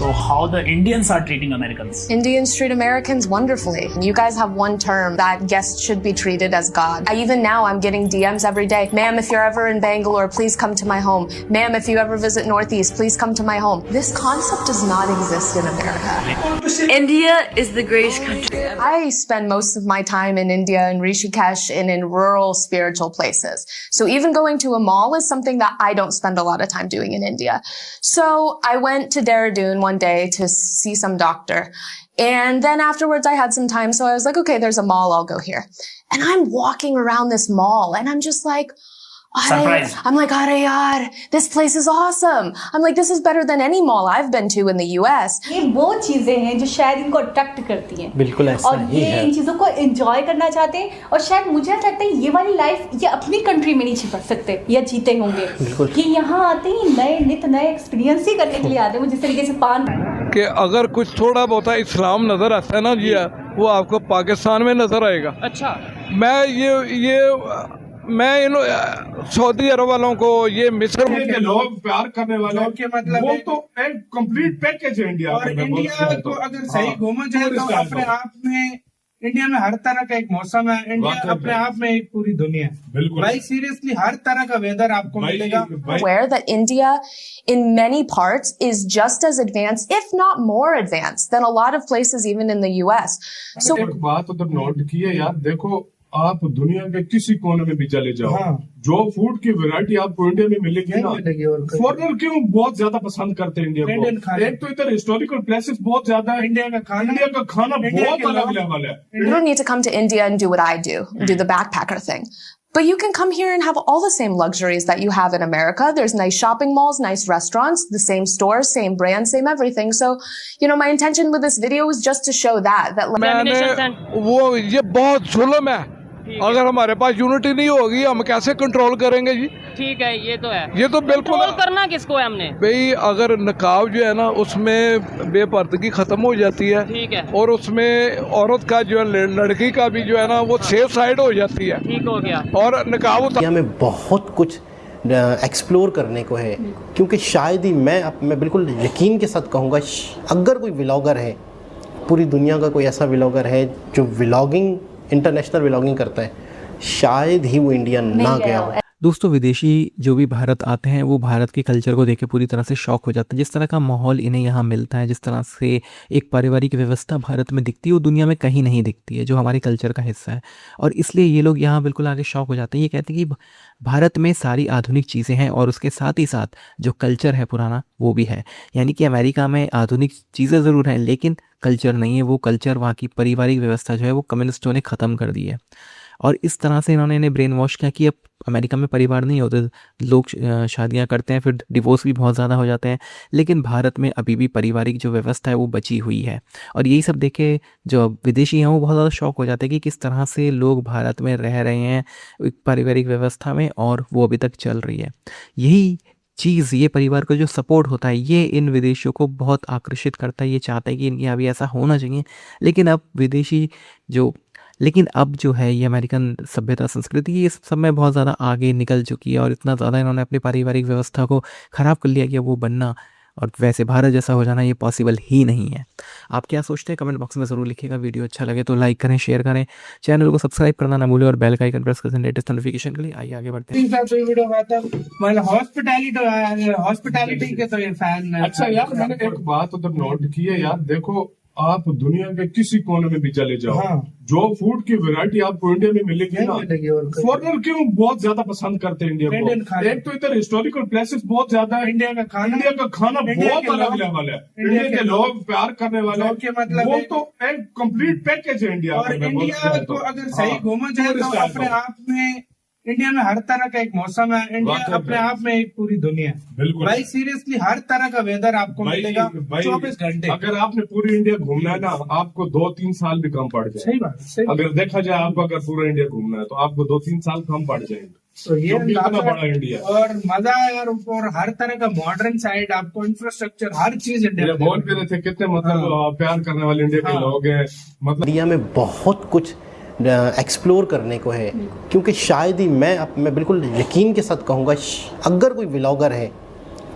So how the Indians are treating Americans? Indians treat Americans wonderfully. You guys have one term that guests should be treated as God. Even now I'm getting DMs every day. Ma'am, if you're ever in Bangalore, please come to my home. Ma'am, if you ever visit Northeast, please come to my home. This concept does not exist in America. India is the greatest country ever. I spend most of my time in India, in Rishikesh, and in rural spiritual places. So even going to a mall is something that I don't spend a lot of time doing in India. So I went to Dehradun one day to see some doctor. And then afterwards I had some time. So I was like, okay, there's a mall. I'll go here. And I'm walking around this mall and I'm just like, Surprised. I'm like, "Arey yaar, this place is awesome." I'm like, this is better than any mall I've been to in the US. ये वो चीजें हैं जो शायद इनको attract करती हैं। बिल्कुल ऐसा और ही ये है। इन चीजों को एंजॉय करना चाहते हैं और शायद मुझे ऐसा लगता है ये वाली लाइफ ये अपनी कंट्री में नहीं जी सकते या जीते होंगे। ये यहाँ आते ही नए एक्सपीरियंस ही करने के लिए आते हैं। जिस तरीके से पान कि अगर कुछ थोड़ा बहुत इस्लाम नज़र आता है ना जी, वो आपको पाकिस्तान में नज़र आएगा। अच्छा, मैं इन सऊदी अरब वालों को, ये मिस्र के लोग प्यार करने वालों के मतलब वो तो एक कंप्लीट पैकेज है इंडिया। और इंडिया को अगर सही घूमा जाए तो अपने आप में इंडिया में हर तरह का एक मौसम है। इंडिया अपने आप में एक पूरी दुनिया है। भाई सीरियसली हर तरह का वेदर आपको मिलेगा। Aware that India in many parts is just as advanced, if not more advanced, than a lot of places even in the US. So एक बात उधर नोट की है यार, देखो आप दुनिया के किसी कोने में भी चले जाओ, जो फूड की वैरायटी आपको इंडिया में मिलेगी ना, फॉरेनर क्यों बहुत ज्यादा पसंद करते हैं इंडिया को। एक तो इधर हिस्टोरिकल प्लेसेस बहुत ज्यादा है, इंडिया का खाना बहुत अलग लेवल है। You don't need to come to India and do what I do the backpacker thing. But you can come here and have all the same luxuries that you have in America. There's nice shopping malls, nice restaurants, the same stores, same brand, same everything. So, my intention with this video was just to show that वो ये बहुत जुल्म है। अगर हमारे पास unity नहीं होगी हम कैसे कंट्रोल करेंगे जी। ठीक है, ये तो है, ये तो बिल्कुल कंट्रोल करना किसको है हमने भाई। अगर नकाब जो है ना उसमें बेपर्दगी खत्म हो जाती है, ठीक है, और उसमें औरत का जो है लड़की का भी जो है ना वो सेफ साइड हो जाती है। ठीक हो गया। और नकाब इंडिया में बहुत कुछ एक्सप्लोर करने को है, क्योंकि शायद ही मैं बिल्कुल यकीन के साथ कहूँगा, अगर कोई व्लॉगर है पूरी दुनिया का, कोई ऐसा व्लॉगर है जो व्लॉगिंग इंटरनेशनल व्लॉगिंग करता है, शायद ही वो इंडिया ना गया हो। दोस्तों, विदेशी जो भी भारत आते हैं वो भारत के कल्चर को देख के पूरी तरह से शॉक हो जाते हैं। जिस तरह का माहौल इन्हें यहाँ मिलता है, जिस तरह से एक पारिवारिक व्यवस्था भारत में दिखती है वो दुनिया में कहीं नहीं दिखती है, जो हमारे कल्चर का हिस्सा है। और इसलिए ये लोग यहाँ बिल्कुल आगे शॉक हो जाते हैं। ये कहते हैं कि भारत में सारी आधुनिक चीज़ें हैं और उसके साथ ही साथ जो कल्चर है पुराना वो भी है। यानी कि अमेरिका में आधुनिक चीज़ें ज़रूर हैं लेकिन कल्चर नहीं है। वो कल्चर, वहाँ की पारिवारिक व्यवस्था जो है वो कम्युनिस्टों ने ख़त्म कर दी है। और इस तरह से इन्होंने इन्हें ब्रेन वॉश किया कि अब अमेरिका में परिवार नहीं होते, लोग शादियां करते हैं, फिर डिवोर्स भी बहुत ज़्यादा हो जाते हैं, लेकिन भारत में अभी भी पारिवारिक जो व्यवस्था है वो बची हुई है। और यही सब देख के जो विदेशी हैं वो बहुत ज़्यादा शौक हो जाते हैं कि किस तरह से लोग भारत में रह रहे हैं एक पारिवारिक व्यवस्था में और वो अभी तक चल रही है। यही चीज़, ये परिवार को जो सपोर्ट होता है, ये इन विदेशियों को बहुत आकर्षित करता है। ये चाहता है कि इनके यहाँ भी ऐसा होना चाहिए। लेकिन अब जो है ये अमेरिकन सभ्यता, संस्कृति, ये सब में बहुत ज़्यादा आगे निकल चुकी है और इतना ज़्यादा इन्होंने अपनी पारिवारिक व्यवस्था को ख़राब कर लिया कि वो बनना और वैसे भारत जैसा हो जाना ये पॉसिबल ही नहीं है। आप क्या सोचते हैं कमेंट बॉक्स में ज़रूर लिखिएगा। वीडियो अच्छा लगे तो लाइक करें, शेयर करें, चैनल को सब्सक्राइब करना ना भूलें और बेल का आइकन प्रेस करें लेटेस्ट नोटिफिकेशन के लिए। आइए आगे बढ़ते हैं। हॉस्पिटैलिटी के तो ये फैन है। अच्छा यार, मैंने एक बात उधर नोट की है यार, देखो आप दुनिया के किसी कोने में भी चले जाओ, जो फूड की वैरायटी आपको इंडिया में मिलेगी ना, फॉरेनर क्यों बहुत ज्यादा पसंद करते हैं इंडिया को। एक तो इधर हिस्टोरिकल प्लेसेस बहुत ज्यादा है, इंडिया का खाना बहुत अलग लेवल है। इंडिया के लोग प्यार करने वालों के मतलब वो तो एक कंप्लीट पैकेज है इंडिया। और इंडिया को अगर सही घूमा जाए तो अपने आप में इंडिया में हर तरह का एक मौसम है। इंडिया अपने आप में एक पूरी दुनिया है। भाई सीरियसली हर तरह का वेदर आपको मिलेगा 24 घंटे। अगर आपने पूरी इंडिया घूमना है ना, आपको 2-3 साल भी कम पड़ जाए। सही बात। अगर देखा जाए आपको अगर पूरा इंडिया घूमना है तो आपको 2-3 साल कम पड़ जाएंगे। तो ये बड़ा इंडिया और मजा है यार। और हर तरह का मॉडर्न साइड आपको, इंफ्रास्ट्रक्चर, हर चीज इंडिया। बोल भी रहे थे कितने मतलब प्यार करने वाले इंडिया के लोग हैं। मतलब इंडिया में बहुत कुछ एक्सप्लोर करने को है, क्योंकि शायद ही मैं बिल्कुल यकीन के साथ कहूँगा, अगर कोई व्लॉगर है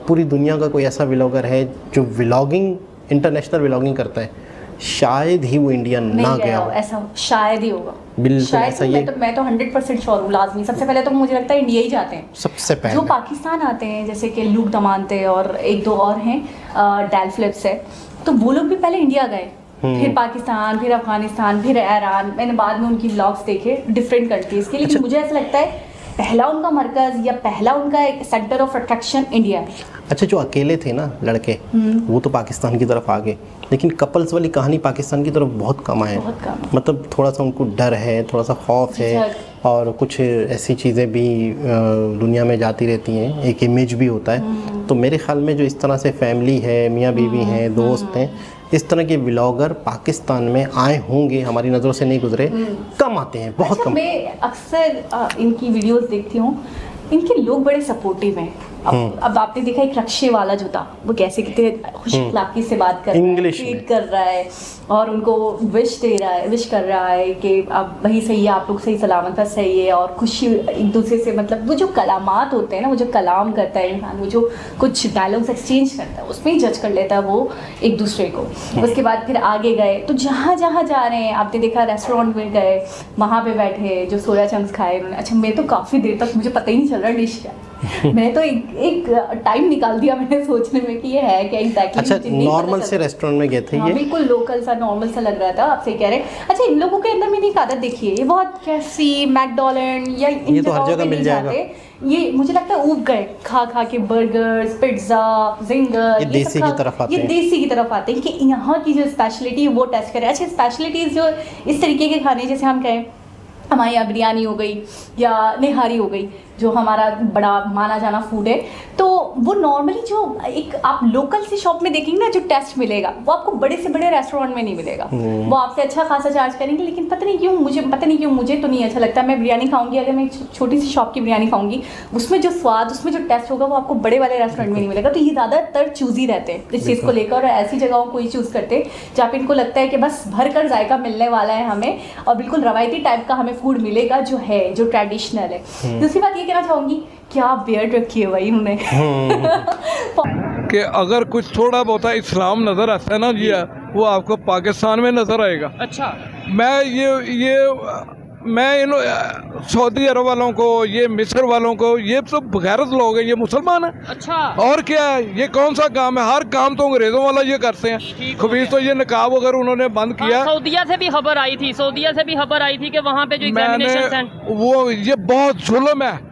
पूरी दुनिया का, कोई ऐसा व्लॉगर है जो व्लॉगिंग इंटरनेशनल व्लॉगिंग करता है, शायद ही वो इंडिया ना गया हो। ऐसा शायद ही होगा, बिल्कुल शायद ऐसा ही। ये मैं तो 100% श्योर हूँ, लाजमी। सबसे पहले तो मुझे लगता है इंडिया ही जाते हैं सबसे जो पहले। पाकिस्तान आते हैं, जैसे कि लूक दमानते और एक दो और हैं, डैल फ्लिप्स है, तो वो लोग भी पहले इंडिया गए, फिर पाकिस्तान, फिर अफगानिस्तान, फिर ईरान। मैंने बाद में उनकी व्लॉग्स देखे डिफरेंट कंट्रीज़ के, लेकिन मुझे ऐसा लगता है पहला उनका मरकज़ या पहला उनका एक सेंटर ऑफ अट्रैक्शन इंडिया है। अच्छा, जो अकेले थे ना लड़के, वो तो पाकिस्तान की तरफ आ गए, लेकिन कपल्स वाली कहानी पाकिस्तान की तरफ बहुत कम है। बहुत कम। मतलब थोड़ा सा उनको डर है, थोड़ा सा खौफ है, और कुछ ऐसी चीज़ें भी दुनिया में जाती रहती हैं, एक इमेज भी होता है। तो मेरे ख्याल में जो इस तरह से फैमिली है, मियाँ बीवी हैं, दोस्त हैं, इस तरह के व्लॉगर पाकिस्तान में आए होंगे, हमारी नज़रों से नहीं गुजरे, कम आते हैं, बहुत कम। मैं अक्सर इनकी वीडियोस देखती हूँ, इनके लोग बड़े सपोर्टिव हैं। अब आपने देखा एक रक्शे वाला जो था, वो कैसे कितने खुश अखलाकी से बात कर रहा है, इंग्लिश ट्रीट कर रहा है और उनको विश कर रहा है कि अब वही सही है, आप लोग सही सलामत सही है, और खुशी एक दूसरे से। मतलब वो जो कलामात होते हैं ना, वो जो कलाम करता है इंसान, वो जो कुछ डायलॉग्स एक्सचेंज करता है, उसमें ही जज कर लेता है वो एक दूसरे को। उसके बाद फिर आगे गए, तो जहाँ जहाँ जा रहे हैं, आपने देखा रेस्टोरेंट में गए, वहाँ पे बैठे, जो सोया चंक्स खाए उन्होंने। अच्छा, मैं तो काफ़ी देर तक मुझे पता ही नहीं चल रहा डिश क्या, मैंने तो एक टाइम निकाल दिया मैंने सोचने में कि ये है क्या एग्जैक्टली। अच्छा, नॉर्मल से रेस्टोरेंट में गए थे? हाँ, ये बिल्कुल लोकल सा नॉर्मल सा लग रहा था, आप सही कह रहे हैं। अच्छा, इन लोगों के अंदर मैंने एक आदत देखी है, ये बहुत KFC, मैकडोनल्ड या इन तो हर जगह मिल जाएगा। ये मुझे लगता है ऊब गए खा के, बर्गर्स, पिज्जा, जिंगर, ये देसी की तरफ आते हैं। ये देसी की तरफ आते हैं कि यहाँ की जो स्पेशलिटी है वो टेस्ट करें। अच्छा, स्पेशलिटीज जो इस तरीके के खाने, जैसे हम कहें हमारे यहाँ बिरयानी हो गई या निहारी हो गई, जो हमारा बड़ा माना जाना फूड है, तो वो नॉर्मली जो एक आप लोकल सी शॉप में देखेंगे ना, जो टेस्ट मिलेगा वो आपको बड़े से बड़े रेस्टोरेंट में नहीं मिलेगा। वो आपसे अच्छा खासा चार्ज करेंगे, लेकिन पता नहीं क्यों मुझे तो नहीं अच्छा लगता। मैं बिरयानी खाऊंगी, अगर मैं एक छोटी सी शॉप की बिरयानी खाऊंगी, उसमें जो स्वाद, उसमें जो टेस्ट होगा, वो आपको बड़े वाले रेस्टोरेंट में नहीं मिलेगा। तो ये ज़्यादातर चूज़ी रहते हैं इस चीज़ को लेकर, और ऐसी जगहों को ही चूज़ करते हैं जहाँ पे इनको लगता है कि बस भर कर जायका मिलने वाला है हमें, और बिल्कुल रवायती टाइप का हमें फूड मिलेगा जो है, जो ट्रेडिशनल है। दूसरी बात ये कहना चाहूँगी, क्या बियर्ड रखी है भाई उन्होंने कि अगर कुछ थोड़ा बहुत इस्लाम नज़र आता है ना जी, वो आपको पाकिस्तान में नज़र आएगा। अच्छा, मैं इन सऊदी अरब वालों को, ये मिस्र वालों को, ये तो बगैरत लोग हैं, ये मुसलमान हैं। अच्छा, और क्या है, ये कौन सा काम है? हर काम तो अंग्रेजों वाला ये करते हैं। खबीज तो ये निकाब अगर उन्होंने बंद किया। सऊदीया से भी खबर आई थी कि वहाँ पे जो एग्जामिनेशन, वो ये बहुत जुल्म है।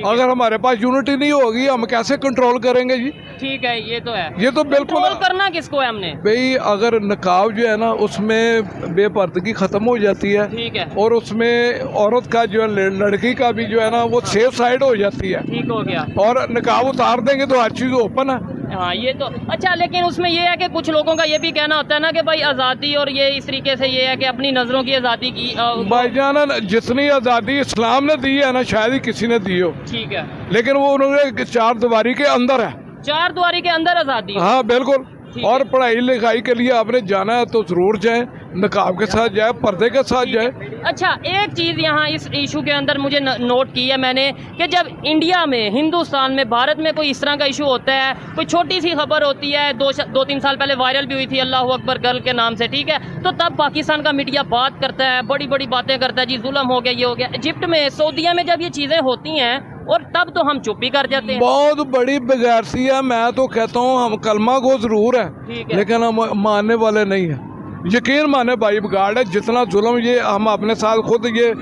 अगर हमारे पास यूनिटी नहीं होगी, हम कैसे कंट्रोल करेंगे जी? ठीक है, ये तो है। ये तो बिल्कुल कंट्रोल करना किसको है हमने भाई, अगर नकाब जो है ना, उसमें बेपर्दगी खत्म हो जाती है। ठीक है, और उसमें औरत का जो है, लड़की का भी जो है ना, वो सेफ साइड हो जाती है। ठीक हो गया। और नकाब उतार देंगे तो हर चीज़ ओपन है। हाँ, ये तो अच्छा, लेकिन उसमें ये है कि कुछ लोगों का ये भी कहना होता है ना कि भाई आज़ादी, और ये इस तरीके से ये है कि अपनी नज़रों की आज़ादी की भाईजान, जितनी आज़ादी इस्लाम ने दी है ना, शायद ही किसी ने दी हो। ठीक है, लेकिन वो उन्होंने 4 दीवारी के अंदर है। 4 द्वारी के अंदर आज़ादी। हाँ बिल्कुल। और पढ़ाई लिखाई के लिए आपने जाना है तो ज़रूर जाए, नकाब के साथ जाए, पर्दे के साथ जाए। अच्छा, एक चीज़ यहाँ इस इशू के अंदर मुझे नोट की है मैंने, कि जब इंडिया में, हिंदुस्तान में, भारत में कोई इस तरह का इशू होता है, कोई छोटी सी खबर होती है, 2-3 साल पहले वायरल भी हुई थी अल्लाह अकबर गर्ल के नाम से, ठीक है, तो तब पाकिस्तान का मीडिया बात करता है, बड़ी बड़ी बातें करता है, जी जुल्म हो गया, ये हो गया। इजिप्ट में, सऊदीया में जब ये चीज़ें होती हैं, और तब तो हम चुप ही कर जाते हैं। बहुत बड़ी बेगैरती है। मैं तो कहता हूँ हम कलमा को जरूर है, लेकिन हम मानने वाले नहीं है। यकीन माने भाई, बिगाड़ है जितना जुल्म ये हम अपने साथ खुद ये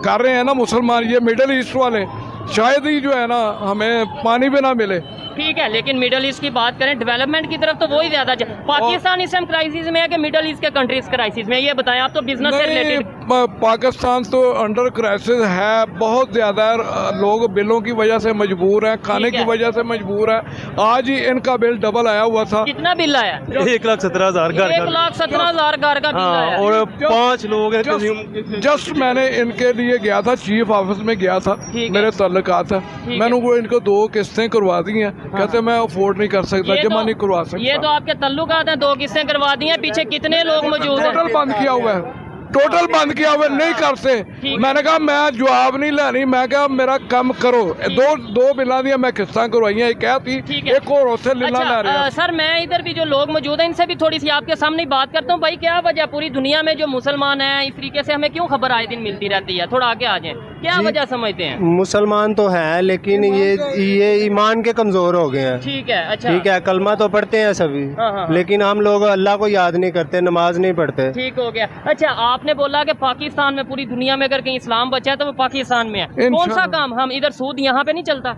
कर रहे हैं ना मुसलमान, ये मिडिल ईस्ट वाले, शायद ही जो है ना हमें पानी भी ना मिले। ठीक है, लेकिन मिडिल ईस्ट की बात करें, डेवलपमेंट की तरफ तो वही ज़्यादा पाकिस्तान इस टाइम क्राइसिस में है कि मिडिल ईस्ट के कंट्रीज क्राइसिस में? ये बताएं, आप तो बिजनेस से रिलेटेड। पाकिस्तान तो अंडर क्राइसिस है बहुत ज़्यादा। लोग बिलों की वजह से मजबूर हैं, खाने की वजह से मजबूर है। आज ही इनका बिल डबल आया हुआ था। कितना बिल आया? 1,17,000 घर का। 1,17,000 घर का बिल आया। और 5 लोग हैं। जस्ट मैंने इनके लिए गया था, चीफ ऑफिस में गया था, मेरे ताल्लुकात है, मैंने वो इनको 2 किस्तें करवा दी हैं। कहते मैं अफोर्ड नहीं कर सकता, जमा नहीं करवा सकता। ये तो आपके ताल्लुकात हैं, 2 किस्तें करवा दी हैं। पीछे कितने लोग मौजूद हैं? टोटल बंद किया हुआ है, टोटल बंद किया हुआ नहीं करते। मैंने कहा मैं जवाब नहीं लेनी, मैं कहा मेरा काम करो। दो बिल्ला दिया मैं किस्तां करवाई, एक थी एक और उससे लिला ला रहा। सर मैं इधर भी जो लोग मौजूद हैं इनसे भी थोड़ी सी आपके सामने बात करता हूँ। भाई क्या वजह पूरी दुनिया में जो मुसलमान हैं इस तरीके से हमें क्यों खबर आए दिन मिलती रहती है? थोड़ा आगे आ जाए, क्या वजह समझते हैं? मुसलमान तो है लेकिन ये ईमान के कमजोर हो गए हैं। ठीक है, अच्छा ठीक है, कलमा तो पढ़ते हैं सभी, लेकिन हम लोग अल्लाह को याद नहीं करते, नमाज नहीं पढ़ते। ठीक हो गया। अच्छा आपने बोला कि पाकिस्तान में, पूरी दुनिया में अगर कहीं इस्लाम बचा है तो वो पाकिस्तान में है। कौन सा काम हम इधर सूद यहाँ पे नहीं चलता?